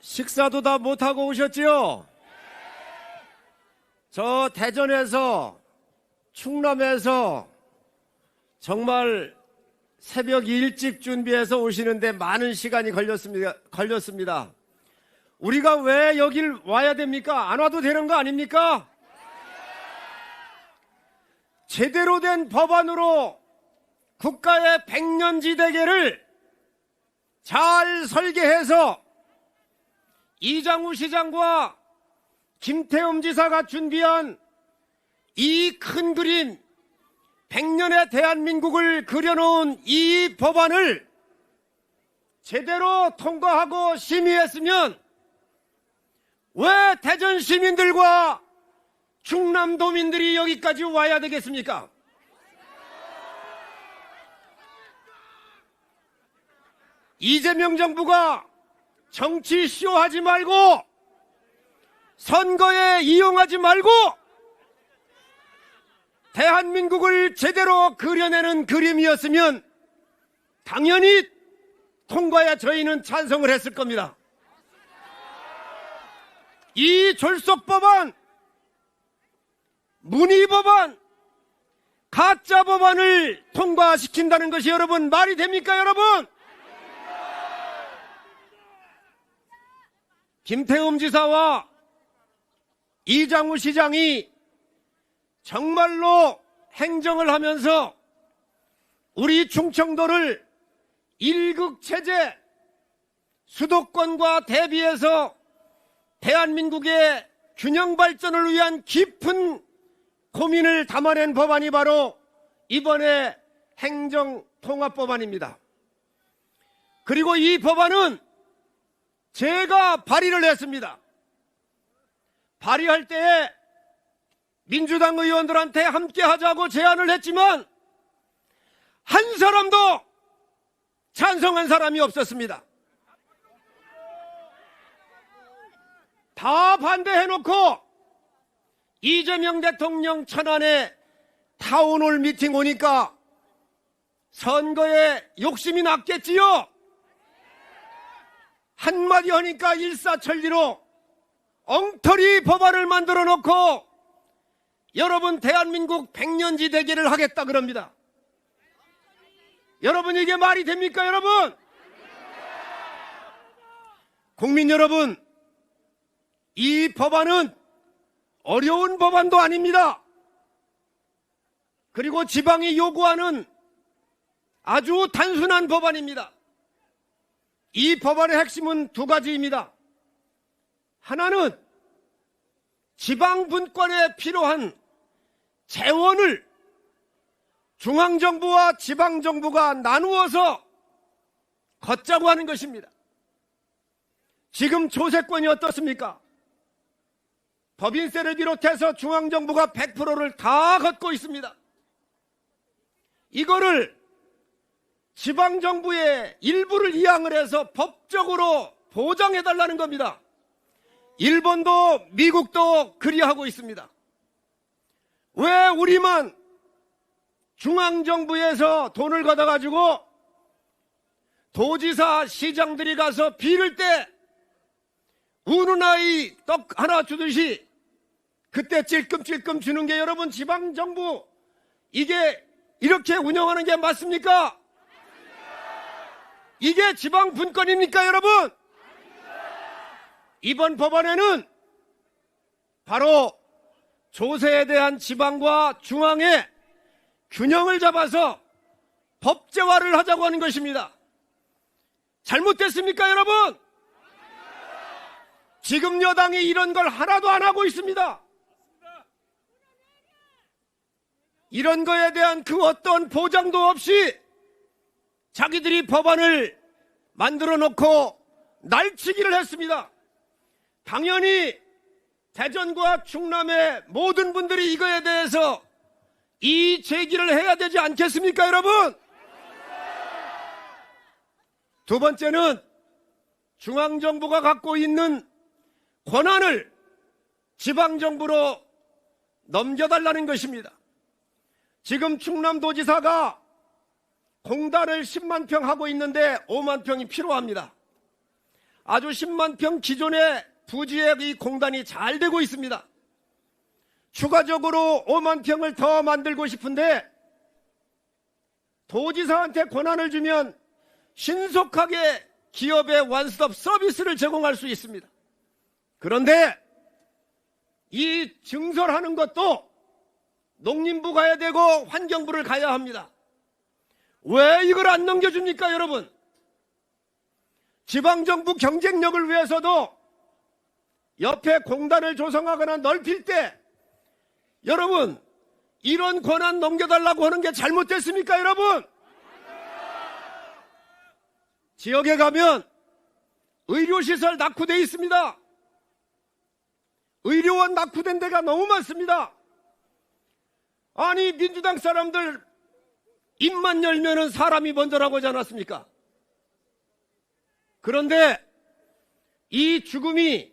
식사도 다 못하고 오셨지요? 저 대전에서, 충남에서 정말 새벽 일찍 준비해서 오시는데 많은 시간이 걸렸습니다. 우리가 왜 여길 와야 됩니까? 안 와도 되는 거 아닙니까? 제대로 된 법안으로 국가의 백년지대계를 잘 설계해서 이장우 시장과 김태흠 지사가 준비한 이 큰 그림, 100년의 대한민국을 그려놓은 이 법안을 제대로 통과하고 심의했으면 왜 대전 시민들과 충남도민들이 여기까지 와야 되겠습니까? 이재명 정부가 정치 쇼하지 말고 선거에 이용하지 말고 대한민국을 제대로 그려내는 그림이었으면 당연히 통과에 저희는 찬성을 했을 겁니다. 이 졸속법안, 문의법안, 가짜법안을 통과시킨다는 것이 여러분 말이 됩니까, 여러분? 김태흠 지사와 이장우 시장이 정말로 행정을 하면서 우리 충청도를 일극체제, 수도권과 대비해서 대한민국의 균형 발전을 위한 깊은 고민을 담아낸 법안이 바로 이번에 행정통합법안입니다. 그리고 이 법안은 제가 발의를 했습니다. 발의할 때에 민주당 의원들한테 함께 하자고 제안을 했지만 한 사람도 찬성한 사람이 없었습니다. 다 반대해놓고 이재명 대통령 천안에 타운홀 미팅 오니까 선거에 욕심이 났겠지요. 한마디 하니까 일사천리로 엉터리 법안을 만들어 놓고 여러분 대한민국 백년지대계를 하겠다 그럽니다. 여러분 이게 말이 됩니까, 여러분? 국민 여러분, 이 법안은 어려운 법안도 아닙니다. 그리고 지방이 요구하는 아주 단순한 법안입니다. 이 법안의 핵심은 두 가지입니다. 하나는 지방 분권에 필요한 재원을 중앙정부와 지방정부가 나누어서 걷자고 하는 것입니다. 지금 조세권이 어떻습니까? 법인세를 비롯해서 중앙정부가 100%를 다 걷고 있습니다. 이거를 지방정부의 일부를 이양을 해서 법적으로 보장해달라는 겁니다. 일본도 미국도 그리하고 있습니다. 왜 우리만 중앙정부에서 돈을 걷어가지고 도지사, 시장들이 가서 빌을 때 우는 아이 떡 하나 주듯이 그때 찔끔찔끔 주는 게 여러분 지방정부 이게 이렇게 운영하는 게 맞습니까? 이게 지방분권입니까, 여러분? 이번 법안에는 바로 조세에 대한 지방과 중앙의 균형을 잡아서 법제화를 하자고 하는 것입니다. 잘못됐습니까, 여러분? 지금 여당이 이런 걸 하나도 안 하고 있습니다. 이런 거에 대한 그 어떤 보장도 없이 자기들이 법안을 만들어 놓고 날치기를 했습니다. 당연히 대전과 충남의 모든 분들이 이거에 대해서 이의 제기를 해야 되지 않겠습니까, 여러분? 두 번째는 중앙정부가 갖고 있는 권한을 지방정부로 넘겨달라는 것입니다. 지금 충남도지사가 공단을 10만 평 하고 있는데 5만 평이 필요합니다. 아주 10만 평 기존의 부지의 이 공단이 잘 되고 있습니다. 추가적으로 5만 평을 더 만들고 싶은데 도지사한테 권한을 주면 신속하게 기업의 원스톱 서비스를 제공할 수 있습니다. 그런데 이 증설하는 것도 농림부 가야 되고 환경부를 가야 합니다. 왜 이걸 안 넘겨줍니까, 여러분? 지방정부 경쟁력을 위해서도 옆에 공단을 조성하거나 넓힐 때 여러분 이런 권한 넘겨달라고 하는 게 잘못됐습니까, 여러분? 지역에 가면 의료시설 낙후되어 있습니다. 의료원 낙후된 데가 너무 많습니다. 아니 민주당 사람들 입만 열면은 사람이 먼저라고 하지 않았습니까? 그런데 이 죽음이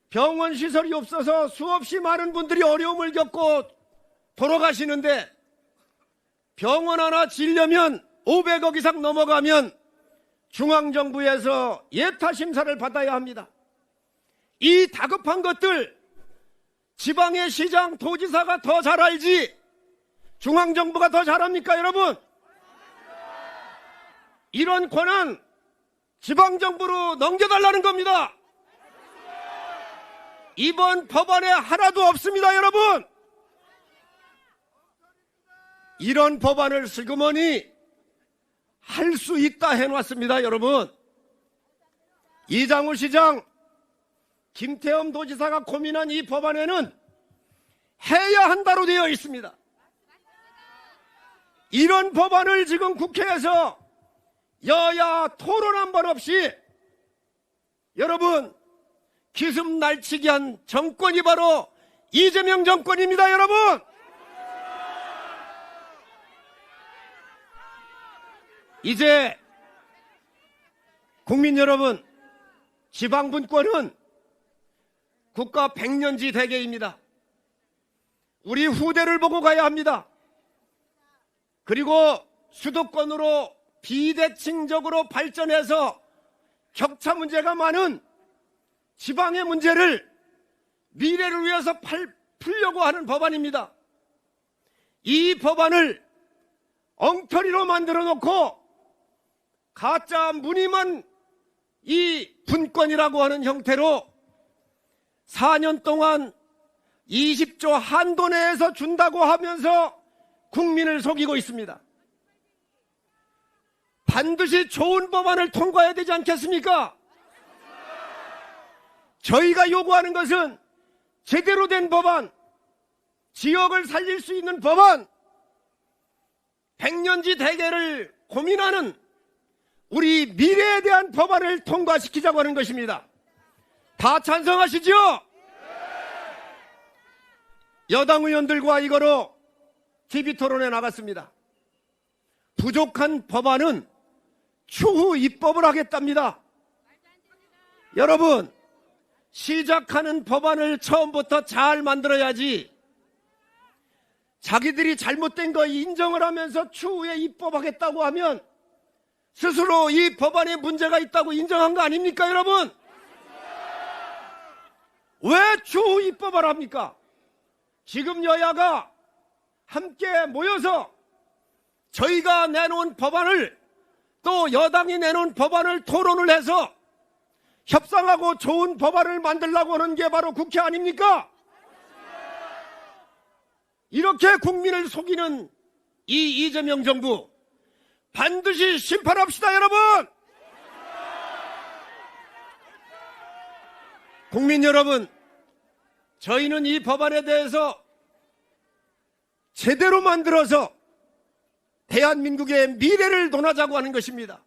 병원 시설이 없어서 수없이 많은 분들이 어려움을 겪고 돌아가시는데 병원 하나 지으려면 500억 이상 넘어가면 중앙정부에서 예타심사를 받아야 합니다. 이 다급한 것들 지방의 시장, 도지사가 더 잘 알지 중앙정부가 더 잘합니까, 여러분? 이런 권한 지방정부로 넘겨달라는 겁니다. 이번 법안에 하나도 없습니다, 여러분. 이런 법안을 슬그머니 할 수 있다 해놨습니다, 여러분. 이장우 시장, 김태흠 도지사가 고민한 이 법안에는 해야 한다로 되어 있습니다. 이런 법안을 지금 국회에서 여야 토론 한 번 없이 여러분 기습 날치기 한 정권이 바로 이재명 정권입니다, 여러분. 이제 국민 여러분, 지방분권은 국가 백년지 대계입니다. 우리 후대를 보고 가야 합니다. 그리고 수도권으로 비대칭적으로 발전해서 격차 문제가 많은 지방의 문제를 미래를 위해서 풀려고 하는 법안입니다. 이 법안을 엉터리로 만들어 놓고 가짜 무늬만 이 분권이라고 하는 형태로 4년 동안 20조 한도 내에서 준다고 하면서 국민을 속이고 있습니다. 반드시 좋은 법안을 통과해야 되지 않겠습니까? 저희가 요구하는 것은 제대로 된 법안, 지역을 살릴 수 있는 법안, 백년지 대계를 고민하는 우리 미래에 대한 법안을 통과시키자고 하는 것입니다. 다 찬성하시죠? 여당 의원들과 이거로 TV토론에 나갔습니다. 부족한 법안은 추후 입법을 하겠답니다. 여러분, 시작하는 법안을 처음부터 잘 만들어야지 자기들이 잘못된 거 인정을 하면서 추후에 입법하겠다고 하면 스스로 이 법안에 문제가 있다고 인정한 거 아닙니까, 여러분? 왜 추후 입법을 합니까? 지금 여야가 함께 모여서 저희가 내놓은 법안을 또 여당이 내놓은 법안을 토론을 해서 협상하고 좋은 법안을 만들려고 하는 게 바로 국회 아닙니까? 이렇게 국민을 속이는 이 이재명 정부 반드시 심판합시다, 여러분! 국민 여러분, 저희는 이 법안에 대해서 제대로 만들어서 대한민국의 미래를 논하자고 하는 것입니다.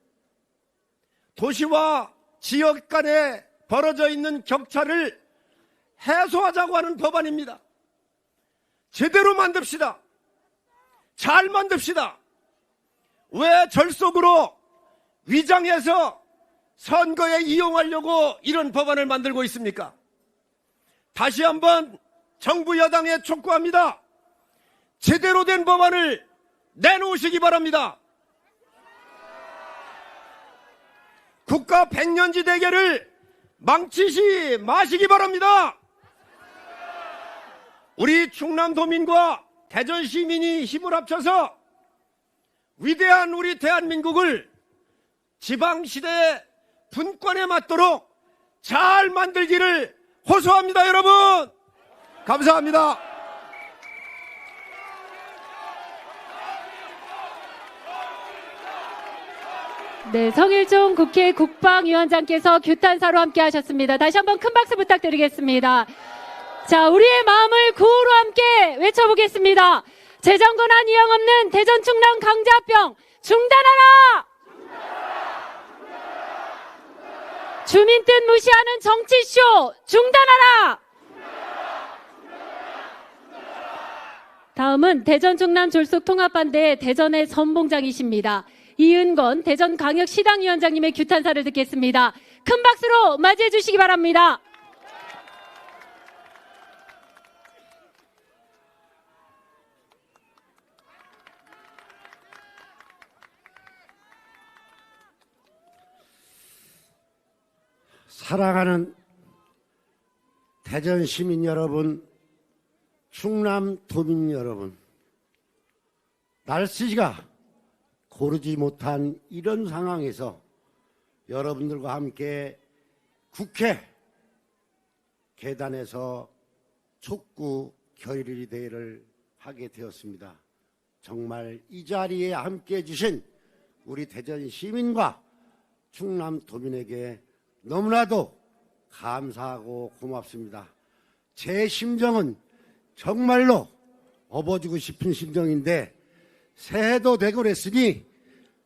도시와 지역 간에 벌어져 있는 격차를 해소하자고 하는 법안입니다. 제대로 만듭시다. 잘 만듭시다. 왜 절속으로 위장해서 선거에 이용하려고 이런 법안을 만들고 있습니까? 다시 한번 정부 여당에 촉구합니다. 제대로 된 법안을 내놓으시기 바랍니다. 국가 백년지 대계를 망치지 마시기 바랍니다. 우리 충남도민과 대전시민이 힘을 합쳐서 위대한 우리 대한민국을 지방시대의 분권에 맞도록 잘 만들기를 호소합니다. 여러분 감사합니다. 네, 성일종 국회 국방위원장께서 규탄사로 함께 하셨습니다. 다시 한번 큰 박수 부탁드리겠습니다. 자, 우리의 마음을 구호로 함께 외쳐보겠습니다. 재정권한 이형 없는 대전 충남 강자병 중단하라! 주민 뜻 무시하는 정치쇼 중단하라! 다음은 대전 충남 졸속 통합반대 대전의 선봉장이십니다. 이은건 대전광역시당위원장님의 규탄사를 듣겠습니다. 큰 박수로 맞이해 주시기 바랍니다. 사랑하는 대전 시민 여러분, 충남 도민 여러분, 날씨가 고르지 못한 이런 상황에서 여러분들과 함께 국회 계단에서 촉구 결의 대회를 하게 되었습니다. 정말 이 자리에 함께해 주신 우리 대전 시민과 충남 도민에게 너무나도 감사하고 고맙습니다. 제 심정은 정말로 업어주고 싶은 심정인데 새해도 되고 그랬으니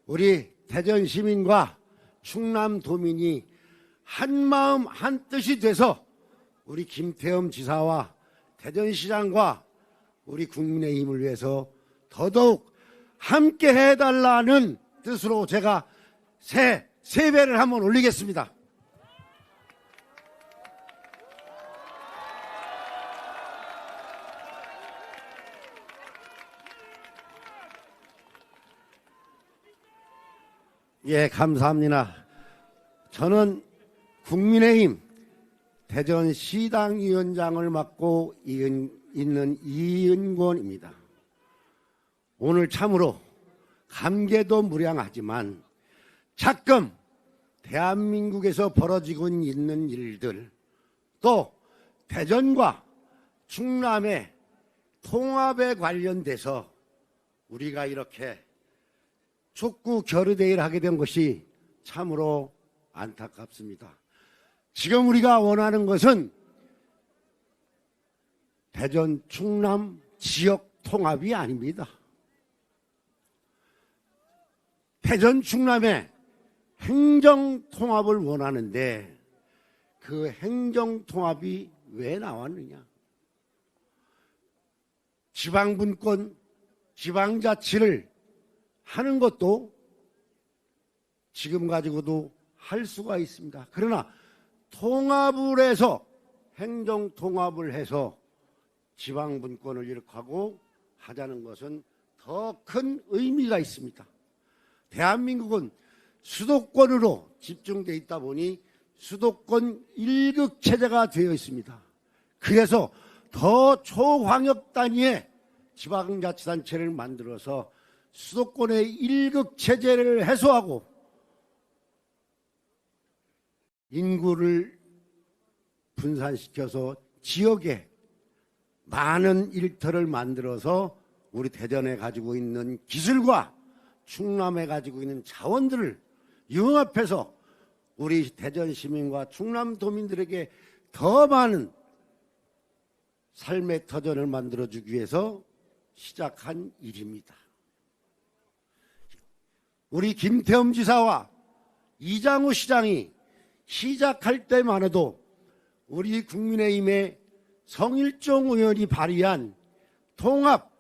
우리 대전 시민과 충남 도민이 한마음 한뜻이 돼서 우리 김태흠 지사와 대전시장과 우리 국민의힘을 위해서 더더욱 함께 해달라는 뜻으로 제가 세배를 한번 올리겠습니다. 예, 감사합니다. 저는 국민의힘 대전시당위원장을 맡고 있는 이은권입니다. 오늘 참으로 감개도 무량하지만 가끔 대한민국에서 벌어지고 있는 일들, 또 대전과 충남의 통합에 관련돼서 우리가 이렇게 촉구 결의대회를 하게 된 것이 참으로 안타깝습니다. 지금 우리가 원하는 것은 대전 충남 지역 통합이 아닙니다. 대전 충남의 행정 통합을 원하는데 그 행정 통합이 왜 나왔느냐? 지방분권, 지방자치를 하는 것도 지금 가지고도 할 수가 있습니다. 그러나 통합을 해서 행정 통합을 해서 지방분권을 이룩하고 하자는 것은 더 큰 의미가 있습니다. 대한민국은 수도권으로 집중되어 있다 보니 수도권 1극 체제가 되어 있습니다. 그래서 더 초광역 단위의 지방자치단체를 만들어서 수도권의 1극 체제를 해소하고 인구를 분산시켜서 지역에 많은 일터를 만들어서 우리 대전에 가지고 있는 기술과 충남에 가지고 있는 자원들을 융합해서 우리 대전 시민과 충남 도민들에게 더 많은 삶의 터전을 만들어주기 위해서 시작한 일입니다. 우리 김태흠 지사와 이장우 시장이 시작할 때만 해도 우리 국민의힘의 성일종 의원이 발의한 통합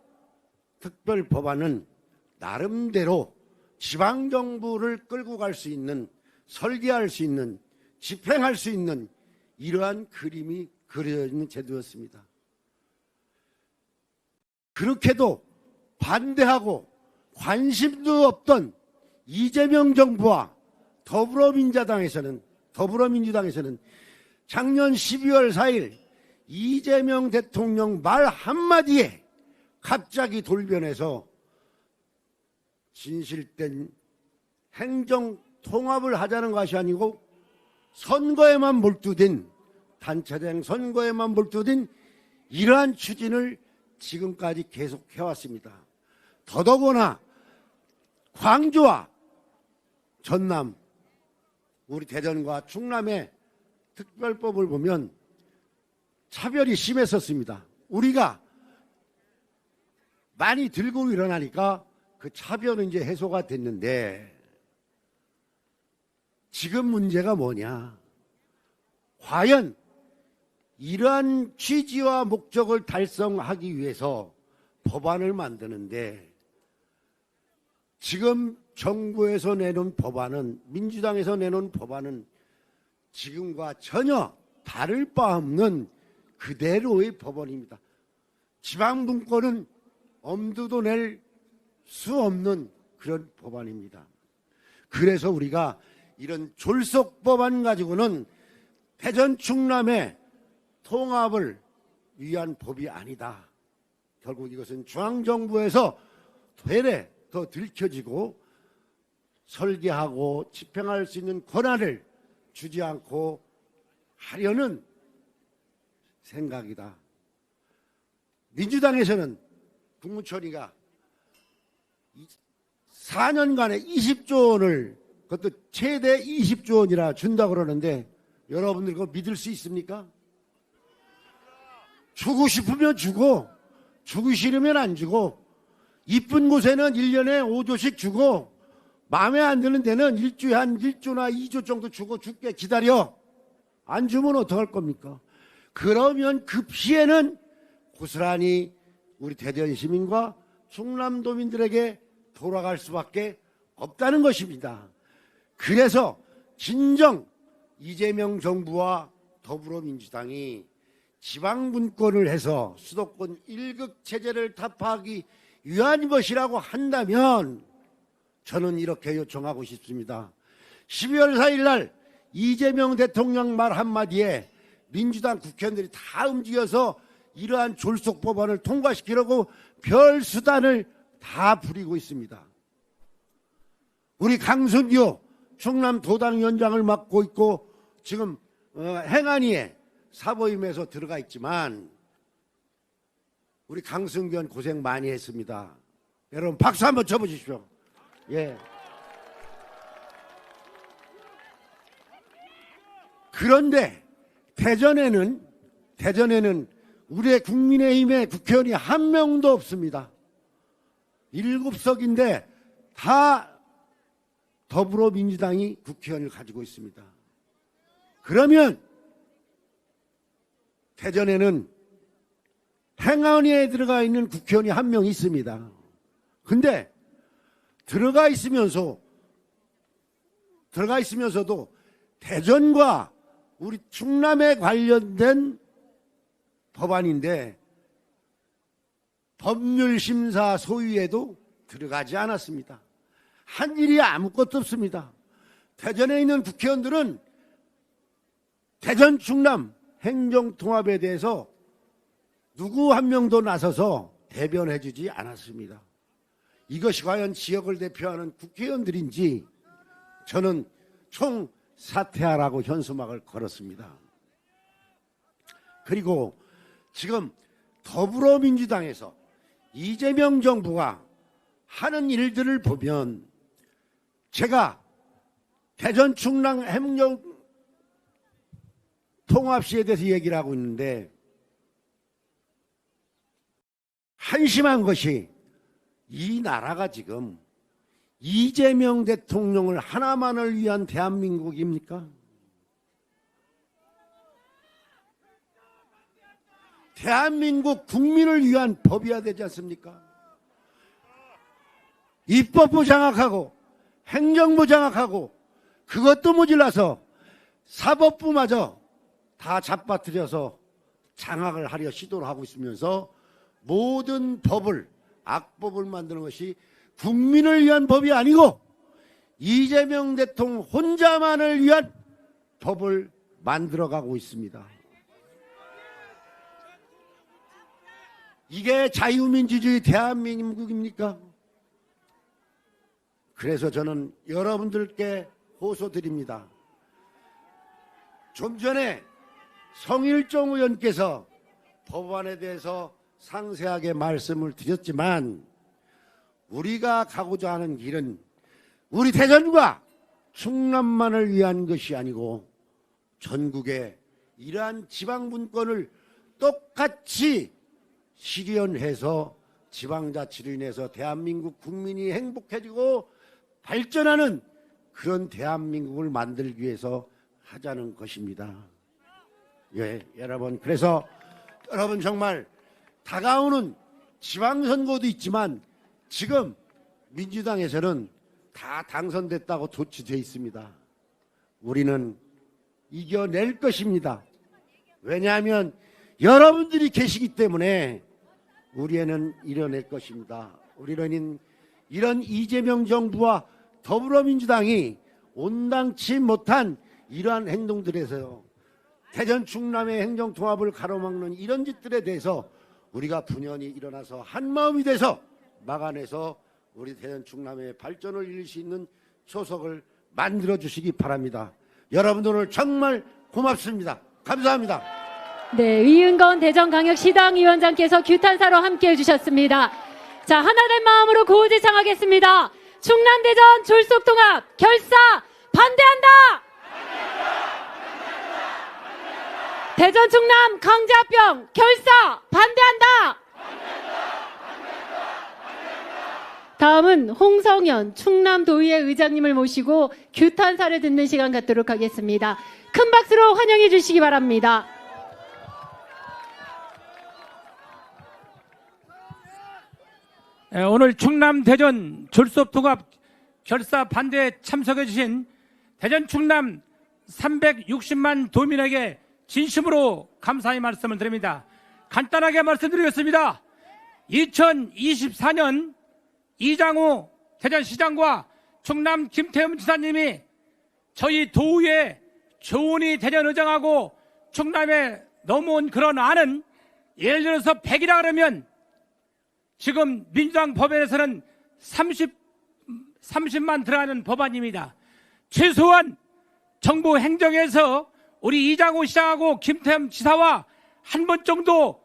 특별법안은 나름대로 지방정부를 끌고 갈 수 있는, 설계할 수 있는, 집행할 수 있는 이러한 그림이 그려져 있는 제도였습니다. 그렇게도 반대하고 관심도 없던 이재명 정부와 더불어민주당에서는 작년 12월 4일 이재명 대통령 말 한마디에 갑자기 돌변해서 진실된 행정 통합을 하자는 것이 아니고 선거에만 몰두된, 단체장 선거에만 몰두된 이러한 추진을 지금까지 계속해왔습니다. 더더구나 광주와 전남, 우리 대전과 충남의 특별법을 보면 차별이 심했었습니다. 우리가 많이 들고 일어나니까 그 차별은 이제 해소가 됐는데 지금 문제가 뭐냐? 과연 이러한 취지와 목적을 달성하기 위해서 법안을 만드는데 지금 정부에서 내놓은 법안은, 민주당에서 내놓은 법안은 지금과 전혀 다를 바 없는 그대로의 법안입니다. 지방분권은 엄두도 낼 수 없는 그런 법안입니다. 그래서 우리가 이런 졸속 법안 가지고는 대전 충남의 통합을 위한 법이 아니다. 결국 이것은 중앙정부에서 되레 더 들켜지고 설계하고 집행할 수 있는 권한을 주지 않고 하려는 생각이다. 민주당에서는 국무총리가 4년간에 20조 원을, 그것도 최대 20조 원이라 준다고 그러는데 여러분들 그거 믿을 수 있습니까? 주고 싶으면 주고, 주기 싫으면 안 주고, 이쁜 곳에는 1년에 5조씩 주고, 마음에 안 드는 데는 일주에 한 1조나 2조 정도 주고 줄게 기다려. 안 주면 어떡할 겁니까? 그러면 그 피해는 고스란히 우리 대전 시민과 충남도민들에게 돌아갈 수밖에 없다는 것입니다. 그래서 진정 이재명 정부와 더불어민주당이 지방분권을 해서 수도권 1극 체제를 타파하기 위한 것이라고 한다면 저는 이렇게 요청하고 싶습니다. 12월 4일 날 이재명 대통령 말 한마디에 민주당 국회의원들이 다 움직여서 이러한 졸속 법안을 통과시키려고 별 수단을 다 부리고 있습니다. 우리 강순규 충남도당위원장을 맡고 있고 지금 행안위에 사보임에서 들어가 있지만 우리 강승규 의원 고생 많이 했습니다. 여러분 박수 한번 쳐보십시오. 예. 그런데 대전에는 우리의 국민의힘의 국회의원이 한 명도 없습니다. 7석인데 다 더불어민주당이 국회의원을 가지고 있습니다. 그러면 대전에는 행안위에 들어가 있는 국회의원이 한 명 있습니다. 근데 들어가 있으면서도 대전과 우리 충남에 관련된 법안인데 법률심사 소위에도 들어가지 않았습니다. 한 일이 아무것도 없습니다. 대전에 있는 국회의원들은 대전 충남 행정통합에 대해서 누구 한 명도 나서서 대변해주지 않았습니다. 이것이 과연 지역을 대표하는 국회의원들인지 저는 총사퇴하라고 현수막을 걸었습니다. 그리고 지금 더불어민주당에서 이재명 정부가 하는 일들을 보면 제가 대전 충남 행정통합시에 대해서 얘기를 하고 있는데 한심한 것이 이 나라가 지금 이재명 대통령을 하나만을 위한 대한민국입니까? 대한민국 국민을 위한 법이어야 되지 않습니까? 입법부 장악하고 행정부 장악하고 그것도 모자라서 사법부마저 다 잡아들여서 장악을 하려 시도를 하고 있으면서 모든 법을 악법을 만드는 것이 국민을 위한 법이 아니고 이재명 대통령 혼자만을 위한 법을 만들어가고 있습니다. 이게 자유민주주의 대한민국입니까? 그래서 저는 여러분들께 호소드립니다. 좀 전에 성일종 의원께서 법안에 대해서 상세하게 말씀을 드렸지만 우리가 가고자 하는 길은 우리 대전과 충남만을 위한 것이 아니고 전국의 이러한 지방분권을 똑같이 실현해서 지방자치로 인해서 대한민국 국민이 행복해지고 발전하는 그런 대한민국을 만들기 위해서 하자는 것입니다. 예, 여러분, 그래서 여러분 정말 다가오는 지방선거도 있지만 지금 민주당에서는 다 당선됐다고 조치되어 있습니다. 우리는 이겨낼 것입니다. 왜냐하면 여러분들이 계시기 때문에 우리는 이뤄낼 것입니다. 우리는 이런 이재명 정부와 더불어민주당이 온당치 못한 이러한 행동들에서 대전 충남의 행정통합을 가로막는 이런 짓들에 대해서 우리가 분연히 일어나서 한마음이 돼서 막아내서 우리 대전 충남의 발전을 이룰 수 있는 초석을 만들어 주시기 바랍니다. 여러분들 오늘 정말 고맙습니다. 감사합니다. 네, 이은건 대전광역시당 위원장께서 규탄사로 함께해 주셨습니다. 자, 하나된 마음으로 구호제창하겠습니다. 충남 대전 졸속통합 결사 반대한다. 대전 충남 강제합병 결사 반대한다. 다음은 홍성현 충남도의회 의장님을 모시고 규탄사를 듣는 시간 갖도록 하겠습니다. 큰 박수로 환영해 주시기 바랍니다. 오늘 충남 대전 졸속통합 결사 반대에 참석해 주신 대전 충남 360만 도민에게 진심으로 감사의 말씀을 드립니다. 간단하게 말씀드리겠습니다. 2024년 이장우 대전시장과 충남 김태흠 지사님이 저희 도의회 조은희 대전의장하고 충남에 넘어온 그런 안은 예를 들어서 100이라 그러면 지금 민주당 법안에서는 30만 들어가는 법안입니다. 최소한 정부 행정에서 우리 이장우 시장하고 김태흠 지사와 한 번 정도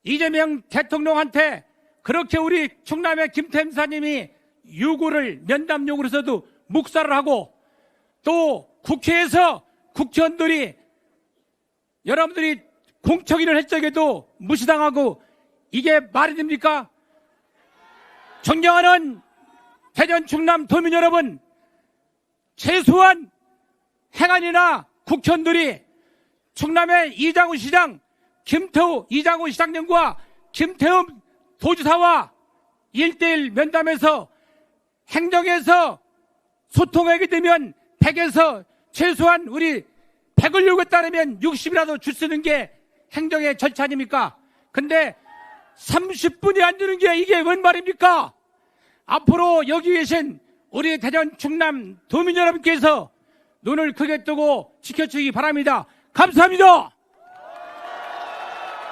이재명 대통령한테 그렇게 우리 충남의 김태흠 지사님이 요구를 면담 요구로서도 묵살을 하고 또 국회에서 국회의원들이 여러분들이 공청회를 할 적에도 무시당하고 이게 말이 됩니까? 존경하는 대전 충남 도민 여러분, 최소한 행안이나 국회의원들이 충남의 이장우 시장, 이장우 시장님과 김태흠 도지사와 1대1 면담에서 행정에서 소통하게 되면 100에서 최소한 우리 100을 요구했다면 60이라도 줄 수 있는 게 행정의 절차 아닙니까? 근데 30분이 안 되는 게 이게 웬 말입니까? 앞으로 여기 계신 우리 대전 충남 도민 여러분께서 눈을 크게 뜨고 지켜주시기 바랍니다. 감사합니다.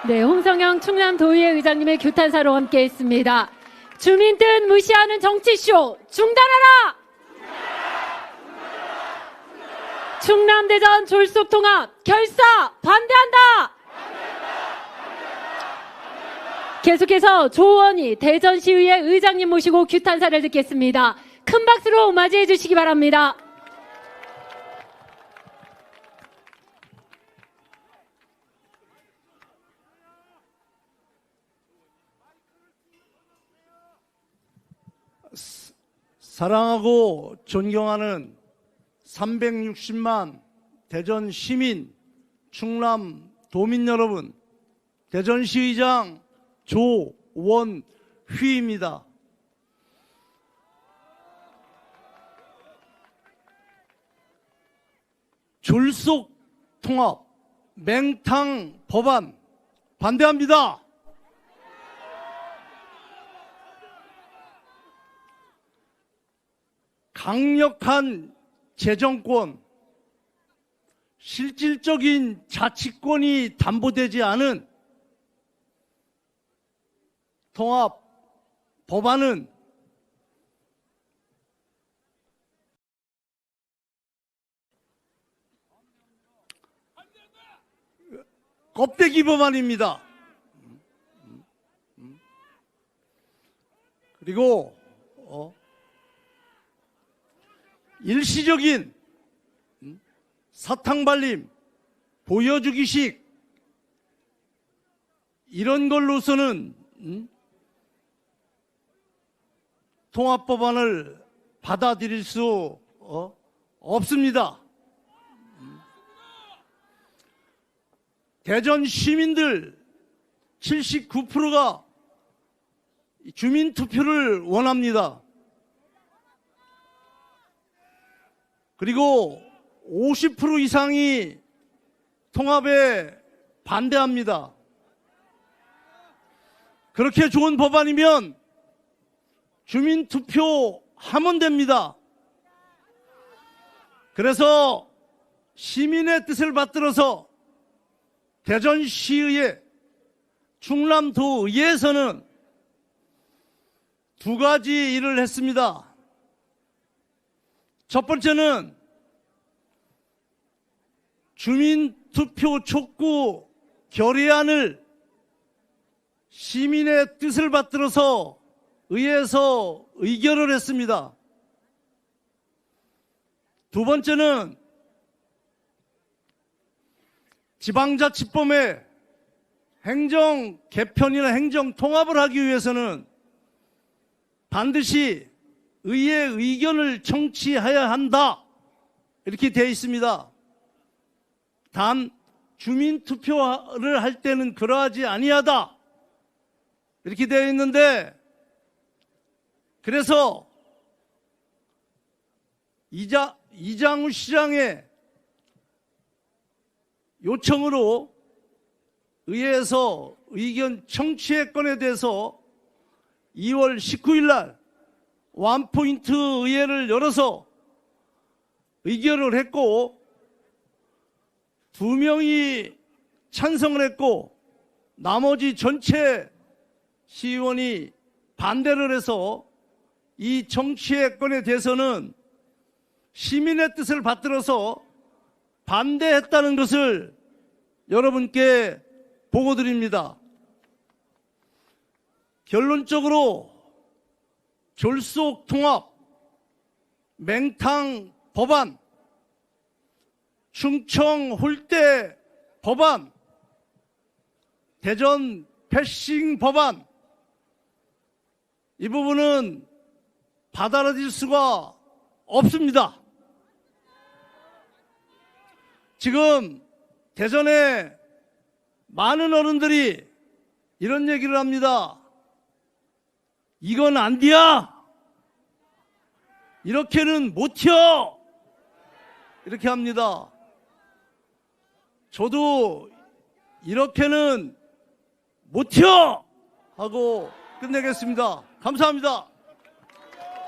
네, 홍성영 충남도의회 의장님의 규탄사로 함께했습니다. 주민 뜻 무시하는 정치쇼 중단하라! 충남 대전 졸속통합 결사 반대한다! 계속해서 조원희 대전시의회 의장님 모시고 규탄사를 듣겠습니다. 큰 박수로 맞이해 주시기 바랍니다. 사랑하고 존경하는 360만 대전 시민, 충남 도민 여러분, 대전시의장 조원휘입니다. 졸속 통합 맹탕 법안 반대합니다. 강력한 재정권, 실질적인 자치권이 담보되지 않은 통합 법안은 껍데기 법안입니다. 그리고 일시적인 사탕발림, 보여주기식 이런 걸로서는 통합법안을 받아들일 수 없습니다. 대전 시민들 79%가 주민투표를 원합니다. 그리고 50% 이상이 통합에 반대합니다. 그렇게 좋은 법안이면 주민투표 하면 됩니다. 그래서 시민의 뜻을 받들어서 대전시의회, 충남도의회에서는 두 가지 일을 했습니다. 첫 번째는 주민투표 촉구 결의안을 시민의 뜻을 받들어서 의회에서 의결을 했습니다. 두 번째는 지방자치법의 행정 개편이나 행정 통합을 하기 위해서는 반드시 의회 의견을 청취해야 한다. 이렇게 되어 있습니다. 단 주민투표를 할 때는 그러하지 아니하다. 이렇게 되어 있는데, 그래서 이장우 시장의 요청으로 의회에서 의견 청취의 건에 대해서 2월 19일 날 원포인트 의회를 열어서 의결을 했고, 2명이 찬성을 했고 나머지 전체 시의원이 반대를 해서 이 정치의 건에 대해서는 시민의 뜻을 받들어서 반대했다는 것을 여러분께 보고드립니다. 결론적으로 졸속 통합, 맹탕 법안, 충청 홀대 법안, 대전 패싱 법안, 이 부분은 받아들일 수가 없습니다. 지금 대전에 많은 어른들이 이런 얘기를 합니다. 이건 안 돼야. 이렇게는 못 튀어. 이렇게 합니다. 저도 이렇게는 못 튀어 하고 끝내겠습니다. 감사합니다.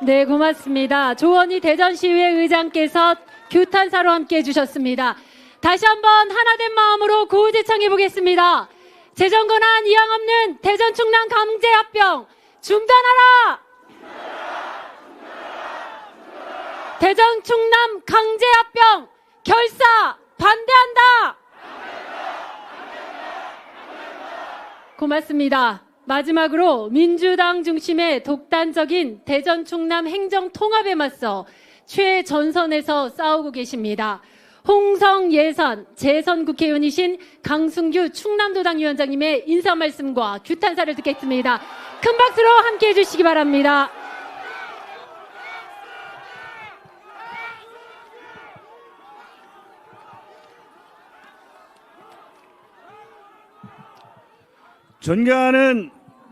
네, 고맙습니다. 조원희 대전시의회 의장께서 규탄사로 함께 해주셨습니다. 다시 한번 하나된 마음으로 구호제청해 보겠습니다. 재정권한 이양 없는 대전 충남 강제합병 중단하라! 대전 충남 강제합병 결사 반대한다! 고맙습니다. 마지막으로 민주당 중심의 독단적인 대전 충남 행정 통합에 맞서 최전선에서 싸우고 계십니다. 홍성 예선 재선 국회의원이신 강승규 충남도당 위원장님의 인사 말씀과 규탄사를 듣겠습니다. 큰 박수로 함께해 주시기 바랍니다. 존경하는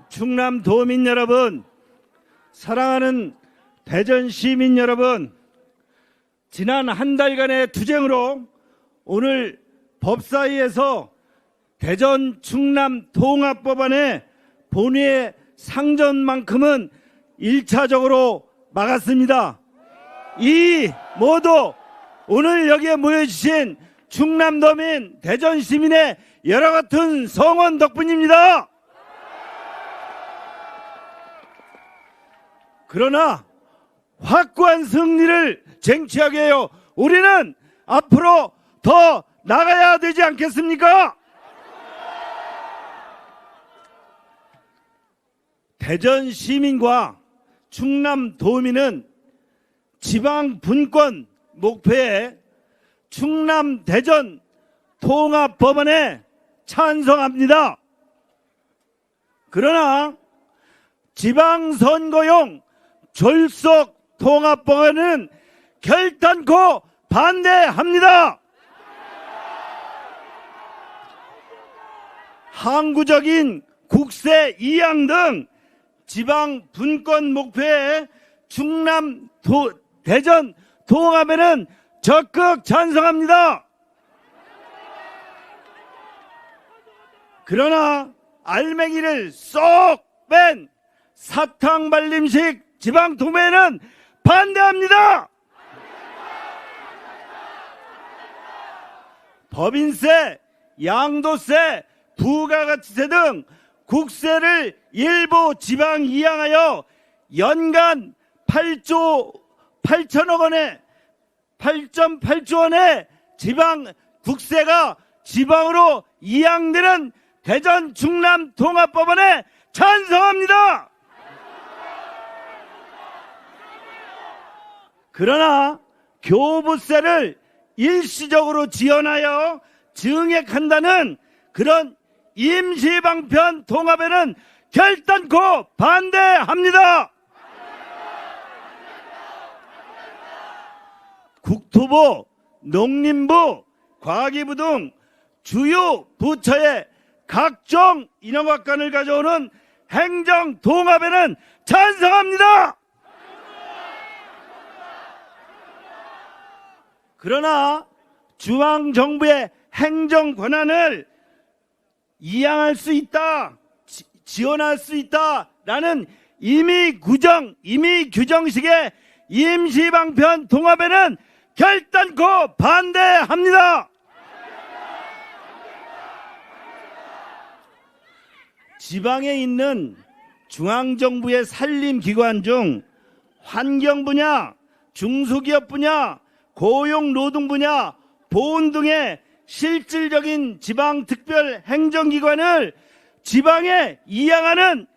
충남도민 여러분, 사랑하는 대전 시민 여러분, 지난 한 달간의 투쟁으로 오늘 법사위에서 대전 충남 통합법안의 본회의 상정만큼은 1차적으로 막았습니다. 이 모두 오늘 여기에 모여주신 충남도민, 대전 시민의 여러 같은 성원 덕분입니다. 그러나 확고한 승리를 쟁취하기 위하여 우리는 앞으로 더 나가야 되지 않겠습니까? 대전 시민과 충남 도민은 지방 분권 목표에 충남 대전 통합법안에 찬성합니다. 그러나 지방선거용 졸속 통합법안은 결단코 반대합니다. 항구적인 국세 이양 등 지방 분권 목표에 충남 대전 통합에는 적극 찬성합니다. 그러나 알맹이를 쏙 뺀 사탕발림식 지방 통합에는 반대합니다. 법인세, 양도세, 부가가치세 등 국세를 일부 지방 이양하여 연간 8.8조 원의 지방 국세가 지방으로 이양되는 대전 충남 통합법안에 찬성합니다. 그러나 교부세를 일시적으로 지원하여 증액한다는 그런 임시방편 통합에는 결단코 반대합니다. 국토부, 농림부, 과기부 등 주요 부처의 각종 인허가권을 가져오는 행정 통합에는 찬성합니다. 그러나 중앙정부의 행정 권한을 이양할 수 있다, 지원할 수 있다라는 임의 규정식의 임시방편 통합에는 결단코 반대합니다. 지방에 있는 중앙정부의 산림기관 중 환경 분야, 중소기업 분야, 고용노동 분야, 보훈 등의 실질적인 지방특별 행정기관을 지방에 이양하는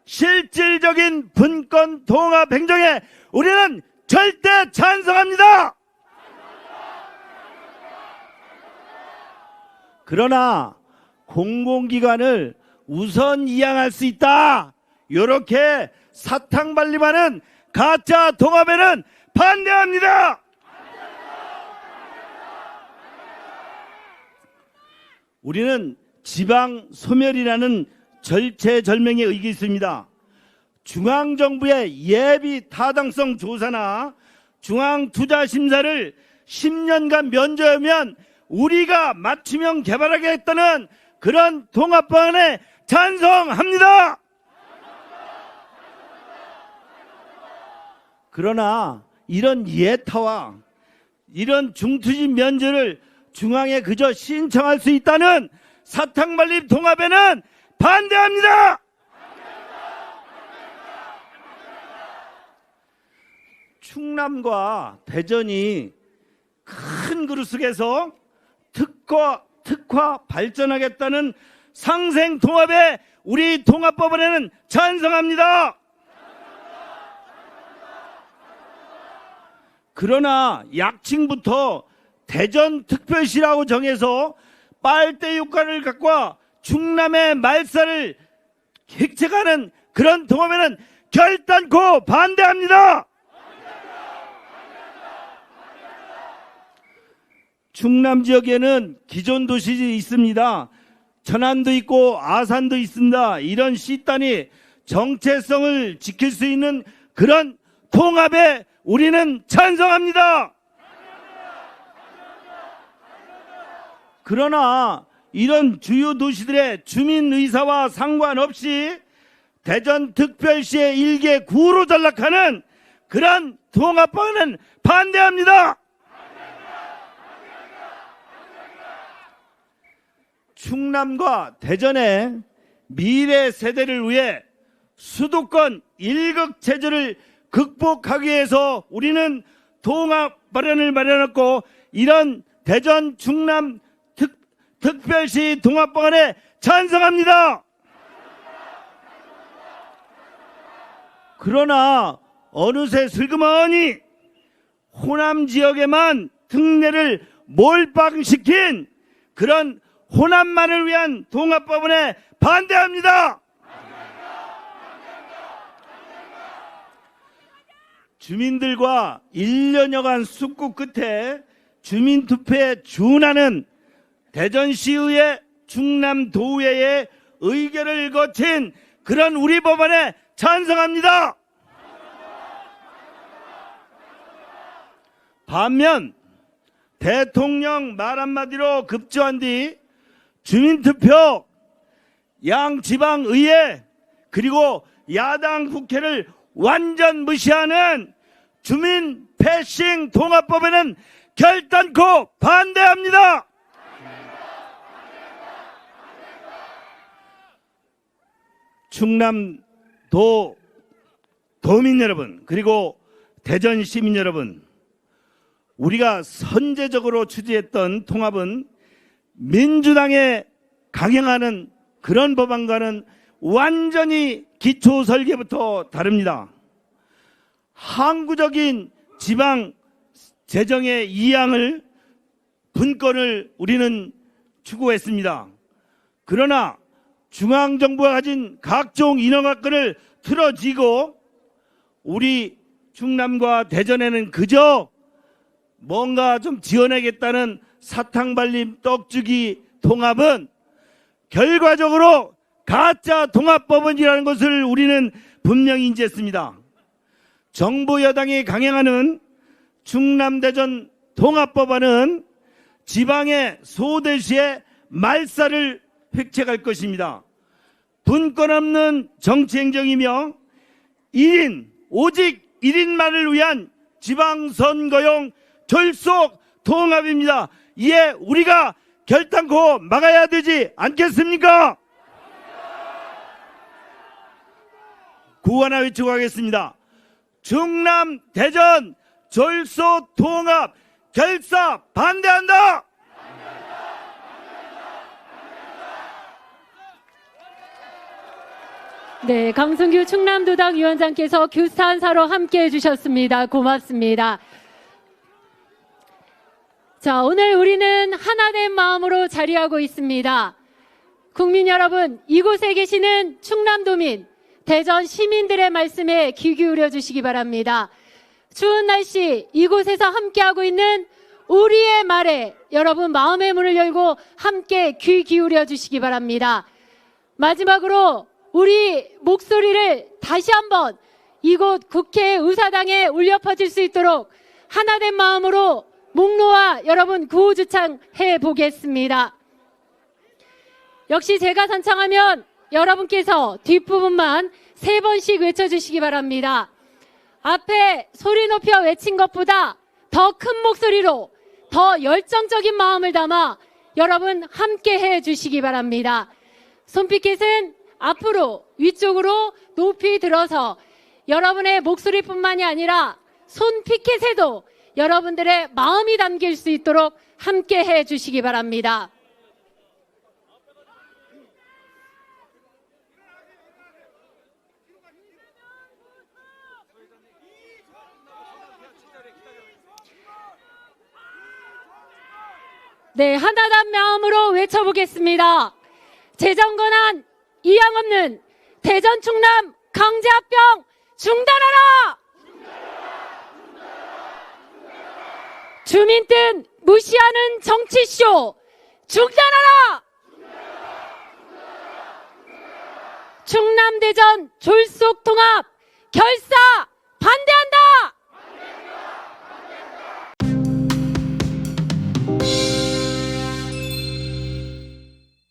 실질적인 분권 통합 행정에 우리는 절대 찬성합니다. 그러나 공공기관을 우선 이양할 수 있다, 이렇게 사탕발림하는 가짜 통합에는 반대합니다. 우리는 지방 소멸이라는 절체절명의 의견이 있습니다. 중앙정부의 예비 타당성 조사나 중앙투자심사를 10년간 면제하면 우리가 맞춤형 개발하겠다는 그런 통합방안에 찬성합니다. 그러나 이런 예타와 이런 중투지 면제를 중앙에 그저 신청할 수 있다는 사탕발림 통합에는 반대합니다. 충남과 대전이 큰 그릇 속에서 특화 발전하겠다는 상생 통합에 우리 통합법원에는 찬성합니다. 그러나 약칭부터 대전특별시라고 정해서 빨대 효과를 갖고 충남의 말살을 획책하는 그런 통합에는 결단코 반대합니다. 충남 지역에는 기존 도시 있습니다. 천안도 있고 아산도 있습니다. 이런 C단이 정체성을 지킬 수 있는 그런 통합에 우리는 찬성합니다. 그러나 이런 주요 도시들의 주민 의사와 상관없이 대전특별시의 일개 구로 전락하는 그런 통합방안은 반대합니다. 충남과 대전의 미래 세대를 위해 수도권 일극 체제를 극복하기 위해서 우리는 통합 발언을 마련했고, 이런 대전 충남 특별시 통합방안에 찬성합니다. 그러나 어느새 슬그머니 호남 지역에만 특례를 몰빵시킨 그런 호남만을 위한 통합법안에 반대합니다. 주민들과 1년여간 숙고 끝에 주민투표에 준하는 대전시의회 충남도의회의 의결을 거친 그런 우리 법안에 찬성합니다. 반면 대통령 말 한마디로 급조한 뒤 주민투표, 양지방의회 그리고 야당 국회를 완전 무시하는 주민 패싱 통합법에는 결단코 반대합니다. 충남도 도민 여러분, 그리고 대전 시민 여러분, 우리가 선제적으로 추진했던 통합은 민주당에 강행하는 그런 법안과는 완전히 기초 설계부터 다릅니다. 항구적인 지방 재정의 이양을 분권을 우리는 추구했습니다. 그러나 중앙정부가 가진 각종 인허가권을 틀어쥐고 우리 충남과 대전에는 그저 뭔가 좀 지어내겠다는 사탕발림 떡주기 통합은 결과적으로 가짜 통합법원이라는 것을 우리는 분명히 인지했습니다. 정부 여당이 강행하는 충남 대전 통합법안은 지방의 소도시의 말살을 획책할 것입니다. 분권 없는 정치행정이며 1인 오직 1인만을 위한 지방선거용 졸속 통합입니다. 이에 우리가 결단코 막아야 되지 않겠습니까? 구하나 외치고 하겠습니다. 충남 대전 졸속 통합 결사 반대한다. 네, 강승규 충남도당 위원장께서 규탄사로 함께 해주셨습니다. 고맙습니다. 자, 오늘 우리는 하나된 마음으로 자리하고 있습니다. 국민 여러분, 이곳에 계시는 충남도민, 대전 시민들의 말씀에 귀 기울여 주시기 바랍니다. 추운 날씨 이곳에서 함께하고 있는 우리의 말에 여러분 마음의 문을 열고 함께 귀 기울여 주시기 바랍니다. 마지막으로 우리 목소리를 다시 한번 이곳 국회 의사당에 울려 퍼질 수 있도록 하나된 마음으로 목 놓아 여러분 구호주창 해보겠습니다. 역시 제가 선창하면 여러분께서 뒷부분만 3번씩 외쳐주시기 바랍니다. 앞에 소리 높여 외친 것보다 더 큰 목소리로 더 열정적인 마음을 담아 여러분 함께 해주시기 바랍니다. 손피켓은 앞으로 위쪽으로 높이 들어서 여러분의 목소리뿐만이 아니라 손피켓에도 여러분들의 마음이 담길 수 있도록 함께 해주시기 바랍니다. 네, 하나단 마음으로 외쳐보겠습니다. 재정권한 이양 없는 대전 충남 강제합병 중단하라! 주민 뜻 무시하는 정치쇼 중단하라! 충남 대전 졸속 통합 결사 반대!